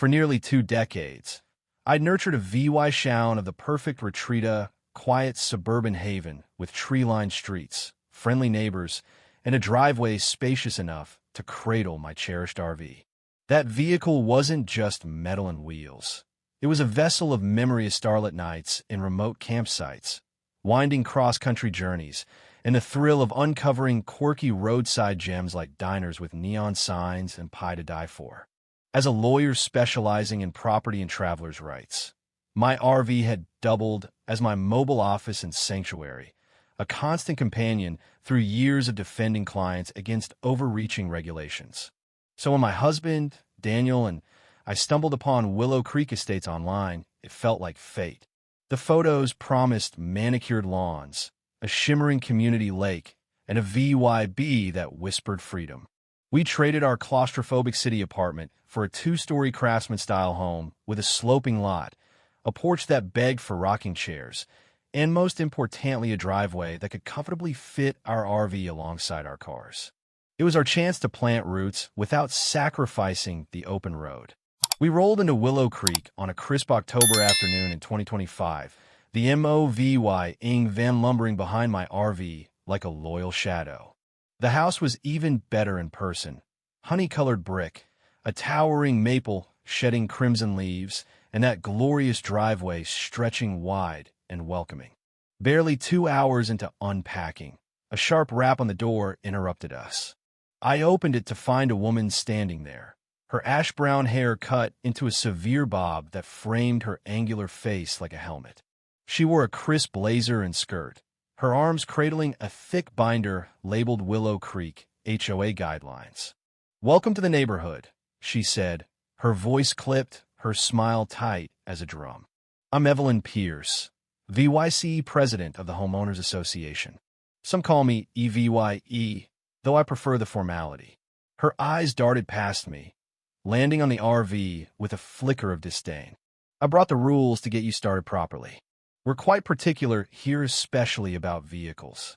For nearly 2 decades, I'd nurtured a VY Shown of the perfect retreat, quiet suburban haven with tree-lined streets, friendly neighbors, and a driveway spacious enough to cradle my cherished RV. That vehicle wasn't just metal and wheels. It was a vessel of memory of starlit nights in remote campsites, winding cross-country journeys, and the thrill of uncovering quirky roadside gems like diners with neon signs and pie to die for. As a lawyer specializing in property and travelers' rights, my RV had doubled as my mobile office and sanctuary, a constant companion through years of defending clients against overreaching regulations. So when my husband, Daniel, and I stumbled upon Willow Creek Estates online, it felt like fate. The photos promised manicured lawns, a shimmering community lake, and a VYB that whispered freedom. We traded our claustrophobic city apartment for a 2-story craftsman-style home with a sloping lot, a porch that begged for rocking chairs, and most importantly, a driveway that could comfortably fit our RV alongside our cars. It was our chance to plant roots without sacrificing the open road. We rolled into Willow Creek on a crisp October afternoon in 2025, the MOVY-ing van lumbering behind my RV like a loyal shadow. The house was even better in person. Honey-colored brick, a towering maple shedding crimson leaves, and that glorious driveway stretching wide and welcoming. Barely 2 hours into unpacking, a sharp rap on the door interrupted us. I opened it to find a woman standing there, her ash-brown hair cut into a severe bob that framed her angular face like a helmet. She wore a crisp blazer and skirt, her arms cradling a thick binder labeled Willow Creek HOA guidelines. "Welcome to the neighborhood," she said, her voice clipped, her smile tight as a drum. "I'm Evelyn Pierce, VYCE president of the Homeowners Association. Some call me EVYE, though I prefer the formality." Her eyes darted past me, landing on the RV with a flicker of disdain. "I brought the rules to get you started properly. We're quite particular here, especially about vehicles."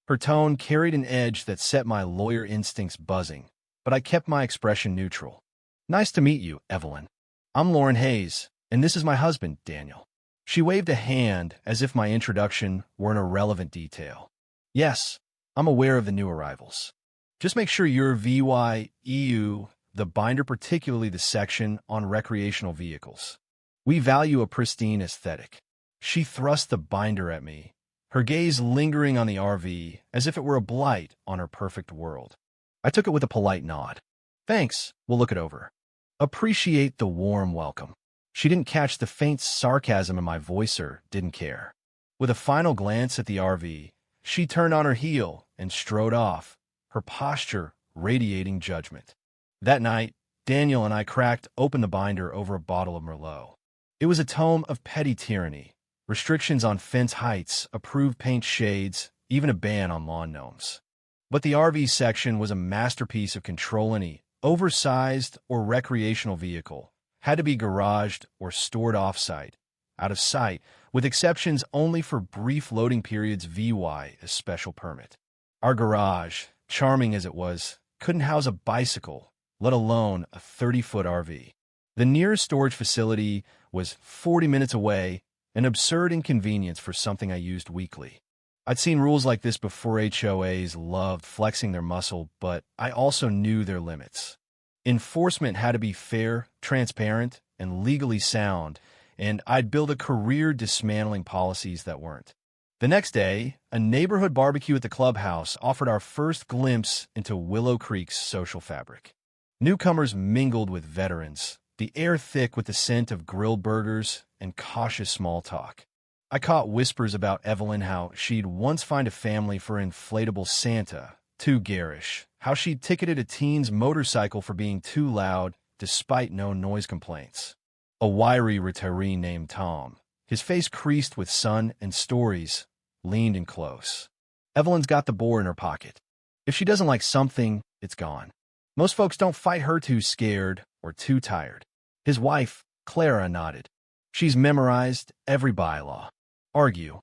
Her tone carried an edge that set my lawyer instincts buzzing, but I kept my expression neutral. "Nice to meet you, Evelyn. I'm Lauren Hayes, and this is my husband, Daniel." She waved a hand as if my introduction were an irrelevant detail. "Yes, I'm aware of the new arrivals. Just make sure your VYEU, the binder, particularly the section on recreational vehicles. We value a pristine aesthetic." She thrust the binder at me, her gaze lingering on the RV as if it were a blight on her perfect world. I took it with a polite nod. "Thanks, we'll look it over." "Appreciate the warm welcome." She didn't catch the faint sarcasm in my voice or didn't care. With a final glance at the RV, she turned on her heel and strode off, her posture radiating judgment. That night, Daniel and I cracked open the binder over a bottle of Merlot. It was a tome of petty tyranny, restrictions on fence heights, approved paint shades, even a ban on lawn gnomes. But the RV section was a masterpiece of control. Any oversized or recreational vehicle had to be garaged or stored off-site, out of sight, with exceptions only for brief loading periods via a special permit. Our garage, charming as it was, couldn't house a bicycle, let alone a 30-foot RV. The nearest storage facility was 40 minutes away, an absurd inconvenience for something I used weekly. I'd seen rules like this before. HOAs loved flexing their muscle, but I also knew their limits. Enforcement had to be fair, transparent, and legally sound, and I'd build a career dismantling policies that weren't. The next day, a neighborhood barbecue at the clubhouse offered our first glimpse into Willow Creek's social fabric. Newcomers mingled with veterans, the air thick with the scent of grilled burgers and cautious small talk. I caught whispers about Evelyn, how she'd once find a family for inflatable Santa, too garish, how she'd ticketed a teen's motorcycle for being too loud despite no noise complaints. A wiry retiree named Tom, his face creased with sun and stories, leaned in close. "Evelyn's got the boar in her pocket. If she doesn't like something, it's gone. Most folks don't fight her too scared or too tired." His wife, Clara, nodded. "She's memorized every bylaw. Argue,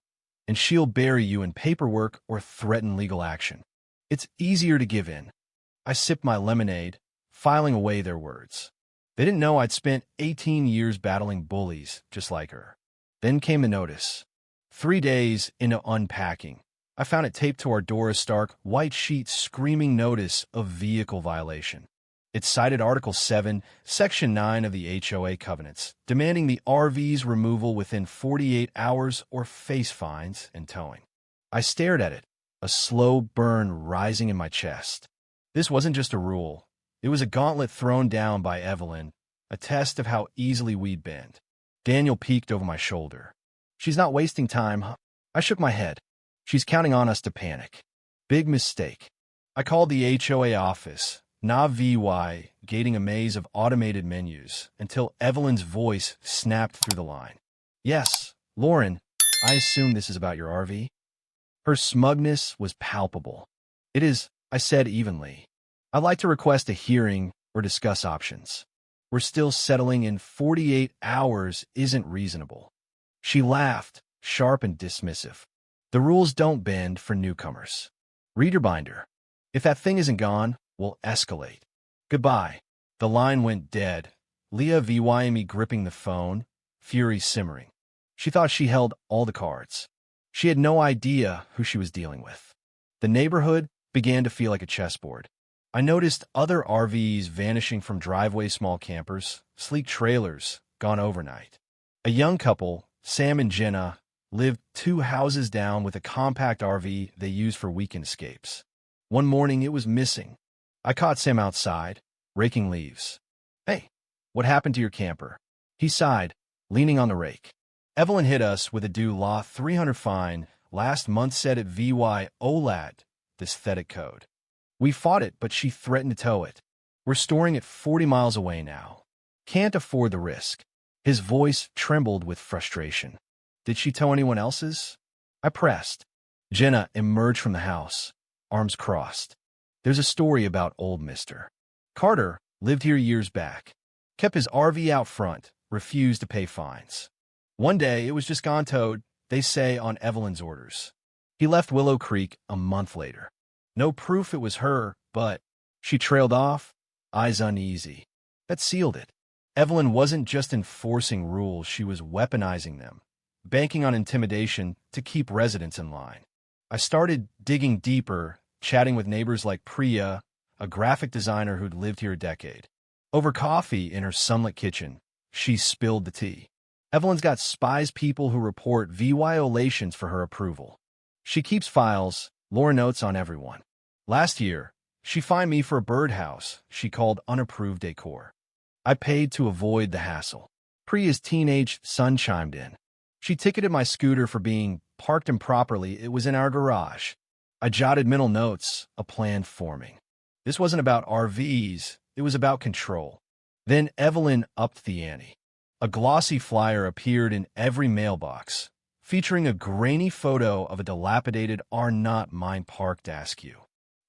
and she'll bury you in paperwork or threaten legal action. It's easier to give in." I sipped my lemonade, filing away their words. They didn't know I'd spent 18 years battling bullies just like her. Then came the notice. 3 days into unpacking, I found it taped to our door, a stark, white sheet screaming notice of vehicle violation. It cited Article 7, Section 9 of the HOA Covenants, demanding the RV's removal within 48 hours or face fines and towing. I stared at it, a slow burn rising in my chest. This wasn't just a rule. It was a gauntlet thrown down by Evelyn, a test of how easily we'd bend. Daniel peeked over my shoulder. She's not wasting time, huh? I shook my head. She's counting on us to panic. Big mistake. I called the HOA office, NAVY, gating a maze of automated menus, until Evelyn's voice snapped through the line. Yes, Lauren, I assume this is about your RV? Her smugness was palpable. It is, I said evenly. I'd like to request a hearing or discuss options. We're still settling in 48 hours isn't reasonable. She laughed, sharp and dismissive. The rules don't bend for newcomers. Read your binder. If that thing isn't gone, we'll escalate. Goodbye. The line went dead, Leah VYME gripping the phone, fury simmering. She thought she held all the cards. She had no idea who she was dealing with. The neighborhood began to feel like a chessboard. I noticed other RVs vanishing from driveway, small campers, sleek trailers, gone overnight. A young couple, Sam and Jenna, lived 2 houses down with a compact RV they used for weekend escapes. One morning it was missing. I caught Sam outside, raking leaves. Hey, what happened to your camper? He sighed, leaning on the rake. Evelyn hit us with a due law 300 fine last month set at VY OLAD, the aesthetic code. We fought it, but she threatened to tow it. We're storing it 40 miles away now. Can't afford the risk. His voice trembled with frustration. Did she tow anyone else's? I pressed. Jenna emerged from the house, arms crossed. There's a story about old Mr. Carter, lived here years back. Kept his RV out front, refused to pay fines. One day, it was just gone towed, they say, on Evelyn's orders. He left Willow Creek a month later. No proof it was her, but she trailed off, eyes uneasy. That sealed it. Evelyn wasn't just enforcing rules, she was weaponizing them, banking on intimidation to keep residents in line. I started digging deeper, chatting with neighbors like Priya, a graphic designer who'd lived here a decade. Over coffee in her sunlit kitchen, she spilled the tea. Evelyn's got spies, people who report violations for her approval. She keeps files, lore notes on everyone. Last year, she fined me for a birdhouse she called unapproved decor. I paid to avoid the hassle. Priya's teenage son chimed in. She ticketed my scooter for being parked improperly. It was in our garage. I jotted mental notes, a plan forming. This wasn't about RVs, it was about control. Then Evelyn upped the ante. A glossy flyer appeared in every mailbox, featuring a grainy photo of a dilapidated Are Not Mine Parked Askew.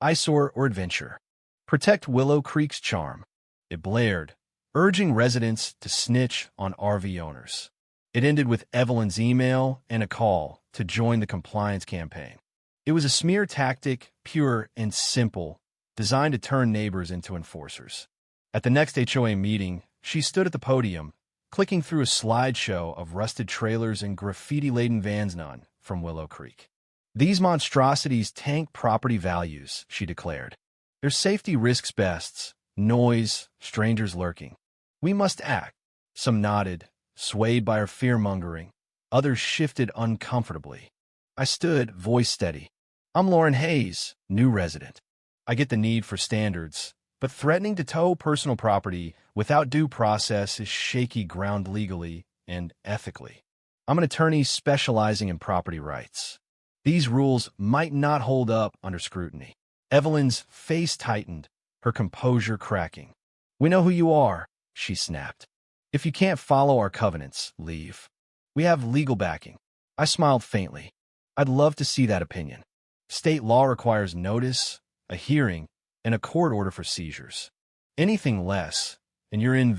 Eyesore or adventure. Protect Willow Creek's charm. It blared, urging residents to snitch on RV owners. It ended with Evelyn's email and a call to join the compliance campaign. It was a smear tactic, pure and simple, designed to turn neighbors into enforcers. At the next HOA meeting, she stood at the podium, clicking through a slideshow of rusted trailers and graffiti-laden vans, none from Willow Creek. These monstrosities tank property values, she declared. Their safety risks bests, noise, strangers lurking. We must act. Some nodded, swayed by her fear-mongering. Others shifted uncomfortably. I stood, voice steady. I'm Lauren Hayes, new resident. I get the need for standards, but threatening to tow personal property without due process is shaky ground legally and ethically. I'm an attorney specializing in property rights. These rules might not hold up under scrutiny. Evelyn's face tightened, her composure cracking. We know who you are, she snapped. If you can't follow our covenants, leave. We have legal backing. I smiled faintly. I'd love to see that opinion. State law requires notice, a hearing, and a court order for seizures. Anything less, and you're in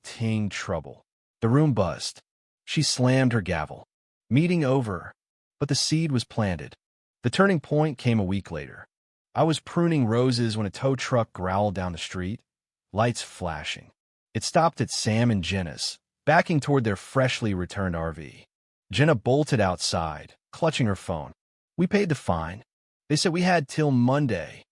ting trouble. The room buzzed. She slammed her gavel. Meeting over. But the seed was planted. The turning point came a week later. I was pruning roses when a tow truck growled down the street, lights flashing. It stopped at Sam and Jenna's, backing toward their freshly returned RV. Jenna bolted outside, clutching her phone. We paid the fine. They said we had till Monday.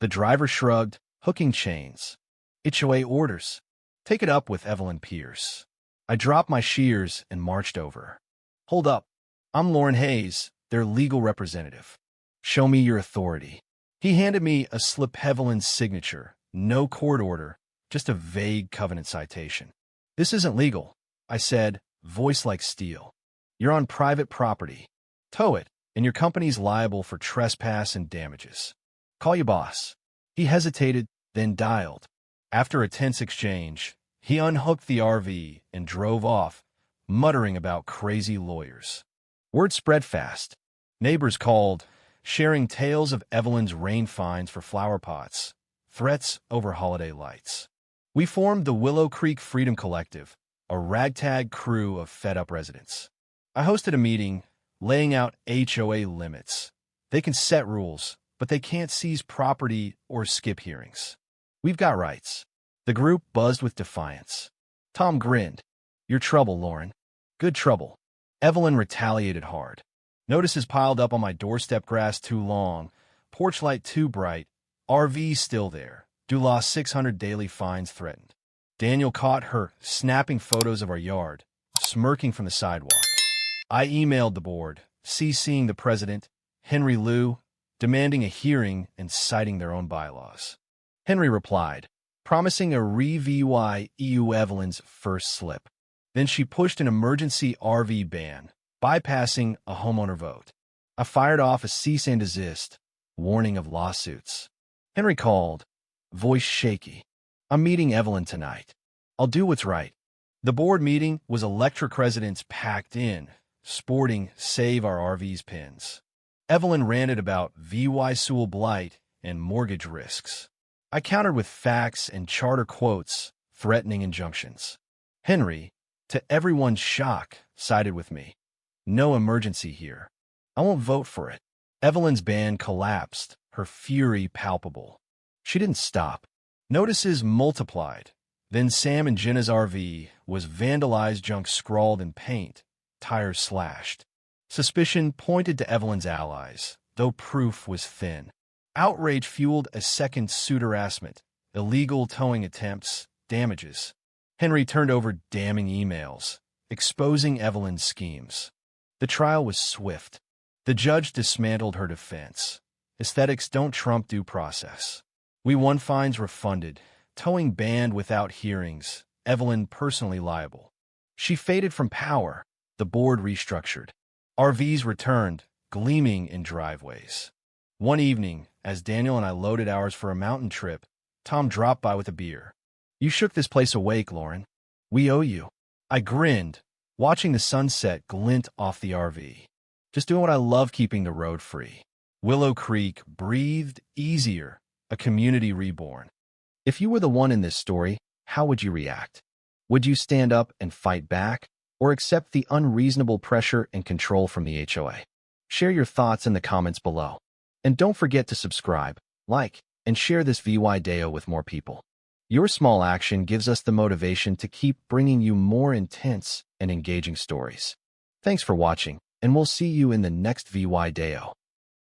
The driver shrugged, hooking chains. HOA orders. Take it up with Evelyn Pierce. I dropped my shears and marched over. Hold up. I'm Lauren Hayes, their legal representative. Show me your authority. He handed me a slip. Evelyn's signature. No court order, just a vague covenant citation. This isn't legal, I said, voice like steel. You're on private property. Tow it, and your company's liable for trespass and damages. Call your boss. He hesitated, then dialed. After a tense exchange, he unhooked the RV and drove off, muttering about crazy lawyers. Word spread fast. Neighbors called, sharing tales of Evelyn's rain fines for flower pots, threats over holiday lights. We formed the Willow Creek Freedom Collective, a ragtag crew of fed-up residents. I hosted a meeting, laying out HOA limits. They can set rules, but they can't seize property or skip hearings. We've got rights. The group buzzed with defiance. Tom grinned. You're trouble, Lauren. Good trouble. Evelyn retaliated hard. Notices piled up on my doorstep. Grass too long, porch light too bright, RV still there. Dulaw 600 daily fines threatened. Daniel caught her snapping photos of our yard, smirking from the sidewalk. I emailed the board, CCing the president, Henry Liu, demanding a hearing and citing their own bylaws. Henry replied, promising a review Evelyn's first slip. Then she pushed an emergency RV ban, bypassing a homeowner vote. I fired off a cease and desist, warning of lawsuits. Henry called, voice shaky. I'm meeting Evelyn tonight. I'll do what's right. The board meeting was electric. Residents packed in, sporting Save Our RVs pins. Evelyn ranted about VY Sewell blight and mortgage risks. I countered with facts and charter quotes, threatening injunctions. Henry, to everyone's shock, sided with me. No emergency here. I won't vote for it. Evelyn's ban collapsed, her fury palpable. She didn't stop. Notices multiplied. Then Sam and Jenna's RV was vandalized, junk scrawled in paint, tires slashed. Suspicion pointed to Evelyn's allies, though proof was thin. Outrage fueled a second suit. Harassment, illegal towing attempts, damages. Henry turned over damning emails, exposing Evelyn's schemes. The trial was swift. The judge dismantled her defense. Aesthetics don't trump due process. We won, fines refunded, towing banned without hearings, Evelyn personally liable. She faded from power. The board restructured. RVs returned, gleaming in driveways. One evening, as Daniel and I loaded ours for a mountain trip, Tom dropped by with a beer. You shook this place awake, Lauren. We owe you. I grinned, watching the sunset glint off the RV. Just doing what I love, keeping the road free. Willow Creek breathed easier, a community reborn. If you were the one in this story, how would you react? Would you stand up and fight back, or accept the unreasonable pressure and control from the HOA? Share your thoughts in the comments below. And don't forget to subscribe, like, and share this VY Deo with more people. Your small action gives us the motivation to keep bringing you more intense and engaging stories. Thanks for watching, and we'll see you in the next VY Deo.